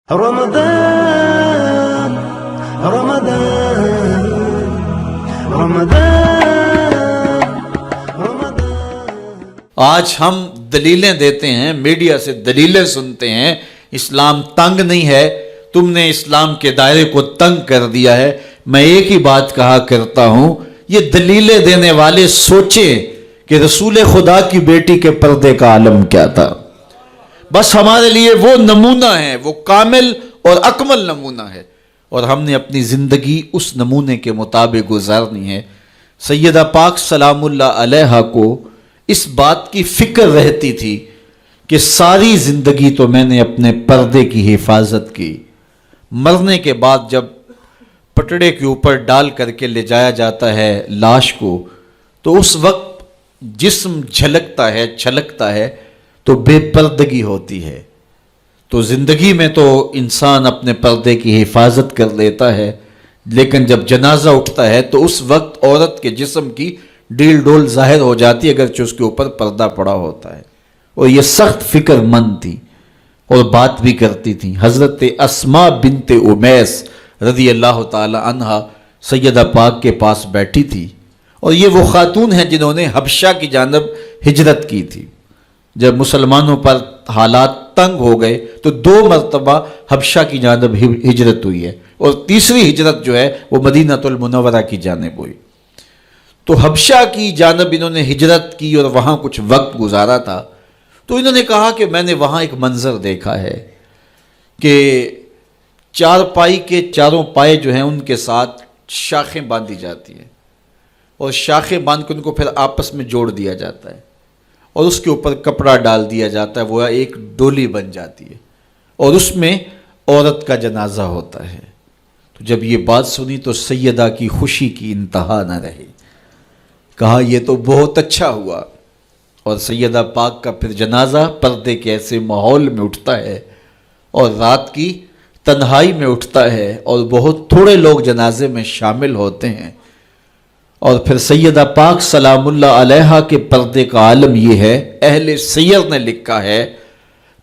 رمضان رمضان رمضان رمضان آج ہم دلیلیں دیتے ہیں، میڈیا سے دلیلیں سنتے ہیں، اسلام تنگ نہیں ہے، تم نے اسلام کے دائرے کو تنگ کر دیا ہے۔ میں ایک ہی بات کہا کرتا ہوں، یہ دلیلیں دینے والے سوچیں کہ رسول خدا کی بیٹی کے پردے کا عالم کیا تھا۔ بس ہمارے لیے وہ نمونہ ہے، وہ کامل اور اکمل نمونہ ہے، اور ہم نے اپنی زندگی اس نمونے کے مطابق گزارنی ہے۔ سیدہ پاک سلام اللہ علیہ کو اس بات کی فکر رہتی تھی کہ ساری زندگی تو میں نے اپنے پردے کی حفاظت کی، مرنے کے بعد جب پٹڑے کے اوپر ڈال کر کے لے جایا جاتا ہے لاش کو، تو اس وقت جسم جھلکتا ہے، چھلکتا ہے، تو بے پردگی ہوتی ہے۔ تو زندگی میں تو انسان اپنے پردے کی حفاظت کر لیتا ہے، لیکن جب جنازہ اٹھتا ہے تو اس وقت عورت کے جسم کی ڈیل ڈول ظاہر ہو جاتی ہے، اگرچہ اس کے اوپر پردہ پڑا ہوتا ہے۔ اور یہ سخت فکر مند تھی اور بات بھی کرتی تھی۔ حضرت اسماء بنت امیس رضی اللہ تعالی عنہا سیدہ پاک کے پاس بیٹھی تھی، اور یہ وہ خاتون ہیں جنہوں نے حبشہ کی جانب ہجرت کی تھی۔ جب مسلمانوں پر حالات تنگ ہو گئے تو 2 مرتبہ حبشہ کی جانب ہجرت ہوئی ہے، اور تیسری ہجرت جو ہے وہ مدینہ المنورہ کی جانب ہوئی۔ تو حبشہ کی جانب انہوں نے ہجرت کی اور وہاں کچھ وقت گزارا تھا، تو انہوں نے کہا کہ میں نے وہاں ایک منظر دیکھا ہے کہ 4 پائی کے چاروں پائے جو ہیں ان کے ساتھ شاخیں باندھی جاتی ہیں، اور شاخیں باندھ کے ان کو پھر آپس میں جوڑ دیا جاتا ہے، اور اس کے اوپر کپڑا ڈال دیا جاتا ہے، وہ ایک ڈولی بن جاتی ہے، اور اس میں عورت کا جنازہ ہوتا ہے۔ تو جب یہ بات سنی تو سیدہ کی خوشی کی انتہا نہ رہی، کہا یہ تو بہت اچھا ہوا۔ اور سیدہ پاک کا پھر جنازہ پردے کے ایسے ماحول میں اٹھتا ہے، اور رات کی تنہائی میں اٹھتا ہے، اور بہت تھوڑے لوگ جنازے میں شامل ہوتے ہیں۔ اور پھر سیدہ پاک سلام اللہ علیہ کے پردے کا عالم یہ ہے، اہل سیر نے لکھا ہے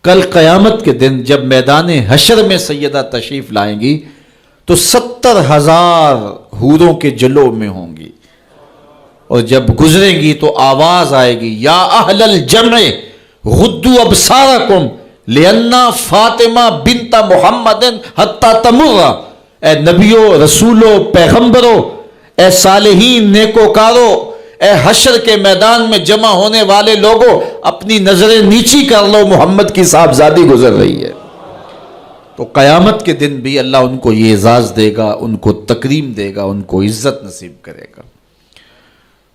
کل قیامت کے دن جب میدان حشر میں سیدہ تشریف لائیں گی تو 70,000 حوروں کے جلو میں ہوں گی، اور جب گزریں گی تو آواز آئے گی یا اہل الجمع غدوا ابصارکم لأن فاطمہ بنت محمد حتی تمر۔ اے نبیوں، رسولوں، پیغمبروں، اے صالحین، نیکوکارو، اے حشر کے میدان میں جمع ہونے والے لوگوں، اپنی نظریں نیچی کر لو، محمد کی صاحبزادی گزر رہی ہے۔ تو قیامت کے دن بھی اللہ ان کو یہ اعزاز دے گا، ان کو تکریم دے گا، ان کو عزت نصیب کرے گا۔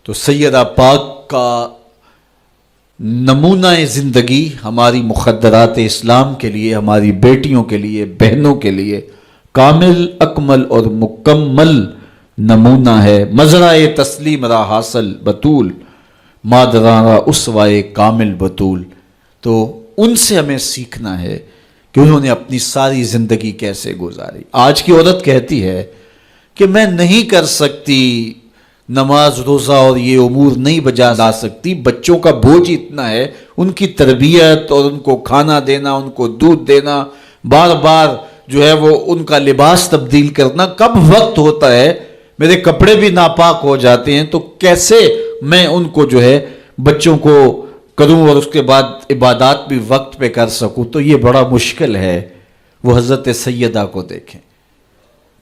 تو سیدہ پاک کا نمونہ زندگی ہماری مخدرات اسلام کے لیے، ہماری بیٹیوں کے لیے، بہنوں کے لیے کامل، اکمل اور مکمل نمونہ ہے۔ مزرعہ تسلیم را حاصل بطول، مادرانہ اسوائے کامل بطول۔ تو ان سے ہمیں سیکھنا ہے کہ انہوں نے اپنی ساری زندگی کیسے گزاری۔ آج کی عورت کہتی ہے کہ میں نہیں کر سکتی نماز، روزہ اور یہ امور نہیں بجا لا سکتی، بچوں کا بوجھ اتنا ہے، ان کی تربیت اور ان کو کھانا دینا، ان کو دودھ دینا، بار بار جو ہے وہ ان کا لباس تبدیل کرنا، کب وقت ہوتا ہے، میرے کپڑے بھی ناپاک ہو جاتے ہیں، تو کیسے میں ان کو جو ہے بچوں کو کروں اور اس کے بعد عبادات بھی وقت پہ کر سکوں، تو یہ بڑا مشکل ہے۔ وہ حضرت سیدہ کو دیکھیں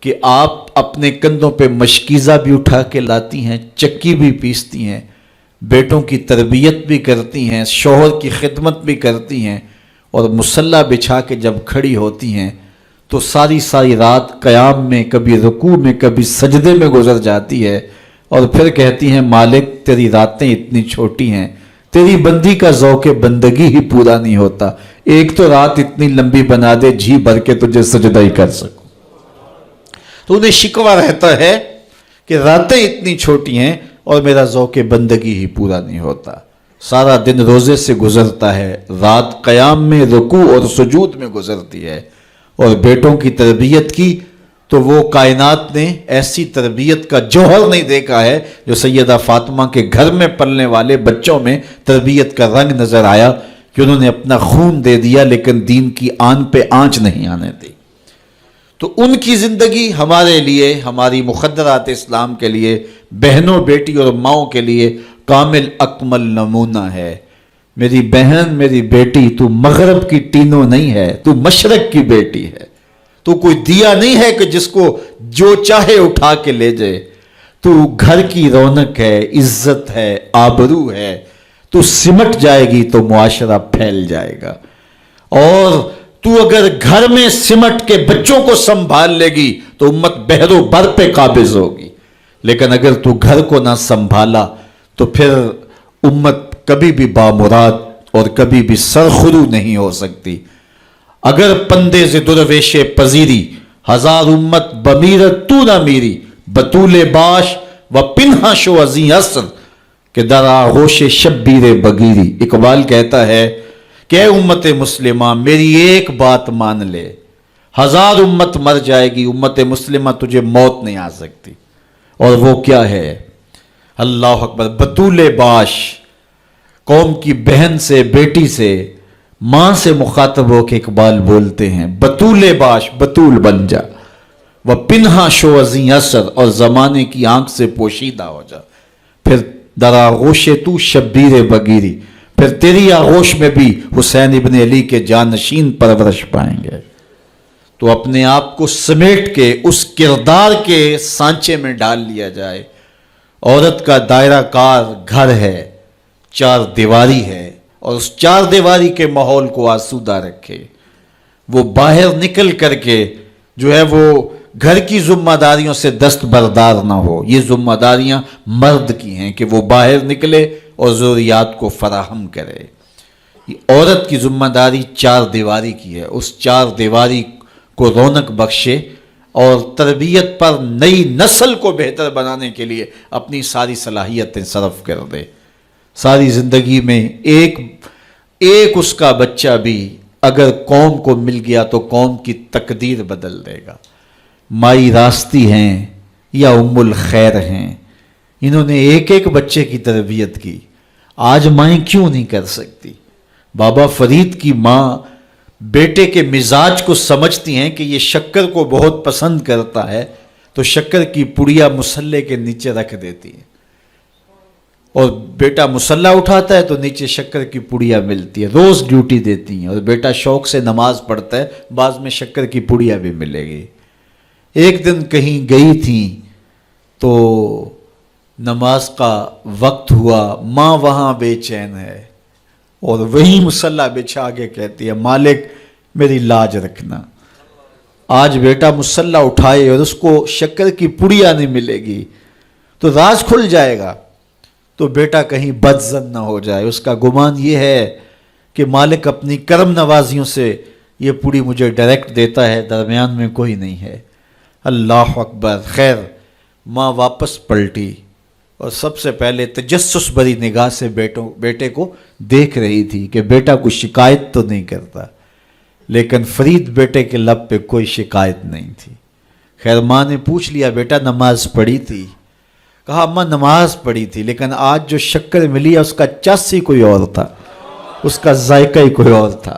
کہ آپ اپنے کندھوں پہ مشکیزہ بھی اٹھا کے لاتی ہیں، چکی بھی پیستی ہیں، بیٹوں کی تربیت بھی کرتی ہیں، شوہر کی خدمت بھی کرتی ہیں، اور مصلی بچھا کے جب کھڑی ہوتی ہیں تو ساری رات قیام میں، کبھی رکوع میں، کبھی سجدے میں گزر جاتی ہے، اور پھر کہتی ہیں مالک تیری راتیں اتنی چھوٹی ہیں، تیری بندی کا ذوق بندگی ہی پورا نہیں ہوتا، ایک تو رات اتنی لمبی بنا دے جی بھر کے تجھے سجدہ ہی کر سکوں۔ تو انہیں شکوہ رہتا ہے کہ راتیں اتنی چھوٹی ہیں اور میرا ذوق بندگی ہی پورا نہیں ہوتا۔ سارا دن روزے سے گزرتا ہے، رات قیام میں، رکوع اور سجود میں گزرتی ہے، اور بیٹوں کی تربیت کی تو وہ کائنات نے ایسی تربیت کا جوہر نہیں دیکھا ہے جو سیدہ فاطمہ کے گھر میں پلنے والے بچوں میں تربیت کا رنگ نظر آیا، کہ انہوں نے اپنا خون دے دیا لیکن دین کی آن پہ آنچ نہیں آنے دی۔ تو ان کی زندگی ہمارے لیے، ہماری مقدرات اسلام کے لیے، بہنوں بیٹی اور ماؤں کے لیے کامل اکمل نمونہ ہے۔ میری بہن، میری بیٹی، تو مغرب کی ٹینو نہیں ہے، تو مشرق کی بیٹی ہے۔ تو کوئی دیا نہیں ہے کہ جس کو جو چاہے اٹھا کے لے جائے۔ تو گھر کی رونق ہے، عزت ہے، آبرو ہے۔ تو سمٹ جائے گی تو معاشرہ پھیل جائے گا۔ اور تو اگر گھر میں سمٹ کے بچوں کو سنبھال لے گی تو امت بحر و بر پہ قابض ہوگی، لیکن اگر تو گھر کو نہ سنبھالا تو پھر امت کبھی بھی بامراد اور کبھی بھی سرخرو نہیں ہو سکتی۔ اگر پندے سے درویش پذیری، ہزار امت بمیرت تو نہ میری، بطول باش و پنہا شو ازیں اثر کہ در آغوش شبیر بگیری۔ اقبال کہتا ہے کہ اے امت مسلمہ میری ایک بات مان لے، ہزار امت مر جائے گی، امت مسلمہ تجھے موت نہیں آ سکتی۔ اور وہ کیا ہے؟ اللہ اکبر، بطول باش، قوم کی بہن سے، بیٹی سے، ماں سے مخاطب ہو کے اقبال بولتے ہیں بطول باش، بطول بن جا، وہ پنہا شو ازیں اثر، اور زمانے کی آنکھ سے پوشیدہ ہو جا، پھر در آغوش تو شبیر بگیری، پھر تیری آغوش میں بھی حسین ابن علی کے جانشین پرورش پائیں گے۔ تو اپنے آپ کو سمیٹ کے اس کردار کے سانچے میں ڈال لیا جائے۔ عورت کا دائرہ کار گھر ہے، چار دیواری ہے، اور اس چار دیواری کے ماحول کو آسودہ رکھے۔ وہ باہر نکل کر کے جو ہے وہ گھر کی ذمہ داریوں سے دستبردار نہ ہو۔ یہ ذمہ داریاں مرد کی ہیں کہ وہ باہر نکلے اور ضروریات کو فراہم کرے۔ عورت کی ذمہ داری چار دیواری کی ہے، اس چار دیواری کو رونق بخشے اور تربیت پر نئی نسل کو بہتر بنانے کے لیے اپنی ساری صلاحیتیں صرف کر دے۔ ساری زندگی میں ایک اس کا بچہ بھی اگر قوم کو مل گیا تو قوم کی تقدیر بدل دے گا۔ مائی راستی ہیں یا ام الخیر ہیں، انہوں نے ایک ایک بچے کی تربیت کی، آج مائیں کیوں نہیں کر سکتی؟ بابا فرید کی ماں بیٹے کے مزاج کو سمجھتی ہیں کہ یہ شکر کو بہت پسند کرتا ہے تو شکر کی پڑیا مسلح کے نیچے رکھ دیتی ہیں، اور بیٹا مسلح اٹھاتا ہے تو نیچے شکر کی پڑیا ملتی ہے، روز ڈیوٹی دیتی ہیں، اور بیٹا شوق سے نماز پڑھتا ہے، بعض میں شکر کی پڑیا بھی ملے گی۔ ایک دن کہیں گئی تھیں تو نماز کا وقت ہوا، ماں وہاں بے چین ہے اور وہی مسلح بچھا کے کہتی ہے مالک میری لاج رکھنا۔ آج بیٹا مسلح اٹھائے اور اس کو شکر کی پڑیا نہیں ملے گی تو راز کھل جائے گا، تو بیٹا کہیں بدظن نہ ہو جائے۔ اس کا گمان یہ ہے کہ مالک اپنی کرم نوازیوں سے یہ پوری مجھے ڈائریکٹ دیتا ہے، درمیان میں کوئی نہیں ہے۔ اللہ اکبر۔ خیر، ماں واپس پلٹی اور سب سے پہلے تجسس بھری نگاہ سے بیٹے کو دیکھ رہی تھی کہ بیٹا کوئی شکایت تو نہیں کرتا، لیکن فرید بیٹے کے لب پہ کوئی شکایت نہیں تھی۔ خیر، ماں نے پوچھ لیا بیٹا نماز پڑھی تھی؟ کہا اماں نماز پڑھی تھی، لیکن آج جو شکر ملی ہے اس کا چاسی کوئی اور تھا، اس کا ذائقہ ہی کوئی اور تھا۔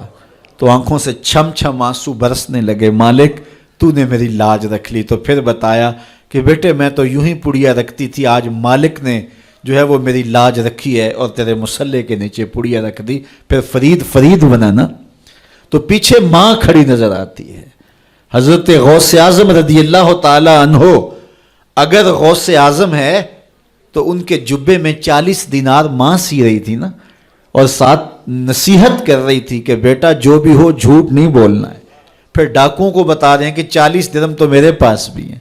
تو آنکھوں سے چھم چھم آنسو برسنے لگے، مالک تو نے میری لاج رکھ لی۔ تو پھر بتایا کہ بیٹے میں تو یوں ہی پڑیا رکھتی تھی، آج مالک نے جو ہے وہ میری لاج رکھی ہے اور تیرے مسلح کے نیچے پڑیا رکھ دی، پھر فرید بنا نا۔ تو پیچھے ماں کھڑی نظر آتی ہے، حضرت غوث اعظم رضی اللہ تعالی عنہ۔ اگر غوث اعظم ہے تو ان کے جبے میں 40 دینار ماں سی رہی تھی نا، اور ساتھ نصیحت کر رہی تھی کہ بیٹا جو بھی ہو جھوٹ نہیں بولنا ہے۔ پھر ڈاکوؤں کو بتا رہے ہیں کہ 40 درہم تو میرے پاس بھی ہیں۔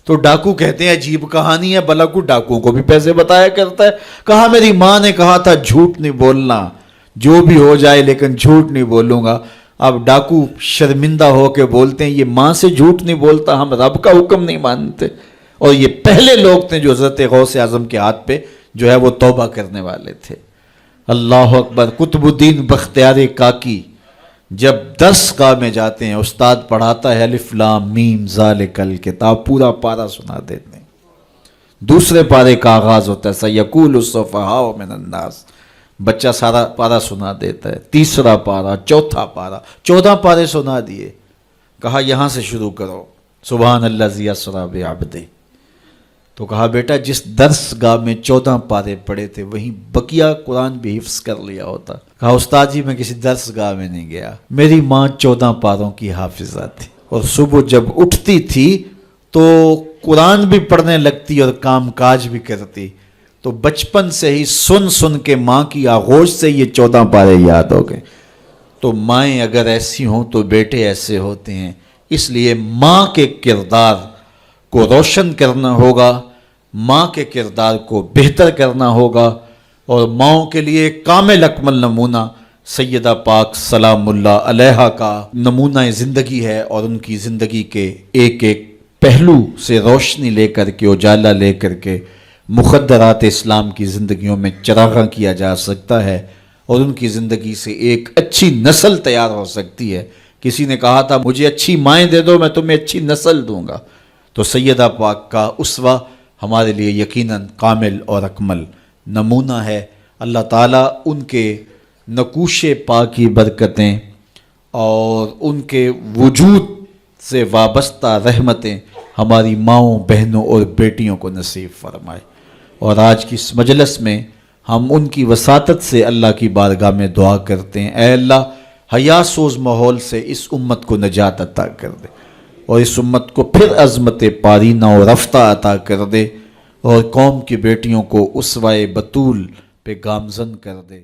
تو ڈاکو کہتے ہیں عجیب کہانی ہے، بھلا کو ڈاکوؤں کو بھی پیسے بتایا کرتا ہے۔ کہا میری ماں نے کہا تھا جھوٹ نہیں بولنا، جو بھی ہو جائے لیکن جھوٹ نہیں بولوں گا۔ اب ڈاکو شرمندہ ہو کے بولتے ہیں یہ ماں سے جھوٹ نہیں بولتا، ہم رب کا حکم نہیں مانتے۔ اور یہ پہلے لوگ تھے جو حضرت غوث اعظم کے ہاتھ پہ جو ہے وہ توبہ کرنے والے تھے۔ اللہ اکبر۔ قطب الدین بختیار کاکی جب درس گاہ میں جاتے ہیں، استاد پڑھاتا ہے الف لام میم ذالک الکتاب، پورا پارا سنا دیتے ہیں۔ دوسرے پارے کا آغاز ہوتا ہے سیقول السفہاء من الناس، بچہ سارا پارا سنا دیتا ہے۔ تیسرا پارا، چوتھا پارا، 14 پارے سنا دیے۔ کہا یہاں سے شروع کرو، سبحان الذی اسری بعبدہ۔ تو کہا بیٹا جس درس گاہ میں 14 پارے پڑے تھے وہیں بقیہ قرآن بھی حفظ کر لیا ہوتا۔ کہا استاد جی میں کسی درس گاہ میں نہیں گیا، میری ماں 14 پاروں کی حافظہ تھی، اور صبح جب اٹھتی تھی تو قرآن بھی پڑھنے لگتی اور کام کاج بھی کرتی، تو بچپن سے ہی سن سن کے ماں کی آغوش سے یہ 14 پارے یاد ہو گئے۔ تو مائیں اگر ایسی ہوں تو بیٹے ایسے ہوتے ہیں، اس لیے ماں کے کردار کو روشن کرنا ہوگا، ماں کے کردار کو بہتر کرنا ہوگا، اور ماؤں کے لیے کامل اکمل نمونہ سیدہ پاک سلام اللہ علیہا کا نمونہ زندگی ہے، اور ان کی زندگی کے ایک ایک پہلو سے روشنی لے کر کے، اجالا لے کر کے مخدرات اسلام کی زندگیوں میں چراغاں کیا جا سکتا ہے، اور ان کی زندگی سے ایک اچھی نسل تیار ہو سکتی ہے۔ کسی نے کہا تھا مجھے اچھی مائیں دے دو میں تمہیں اچھی نسل دوں گا، تو سیدہ پاک کا اسوہ ہمارے لیے یقیناً کامل اور اکمل نمونہ ہے۔ اللہ تعالیٰ ان کے نقوش پا کی برکتیں اور ان کے وجود سے وابستہ رحمتیں ہماری ماؤں، بہنوں اور بیٹیوں کو نصیب فرمائے۔ اور آج کی اس مجلس میں ہم ان کی وساطت سے اللہ کی بارگاہ میں دعا کرتے ہیں، اے اللہ حیا سوز ماحول سے اس امت کو نجات عطا کر دے، اور اس امت کو پھر عظمت پارینہ اور رفتہ عطا کر دے، اور قوم کی بیٹیوں کو اسوہ بطول پہ گامزن کر دے۔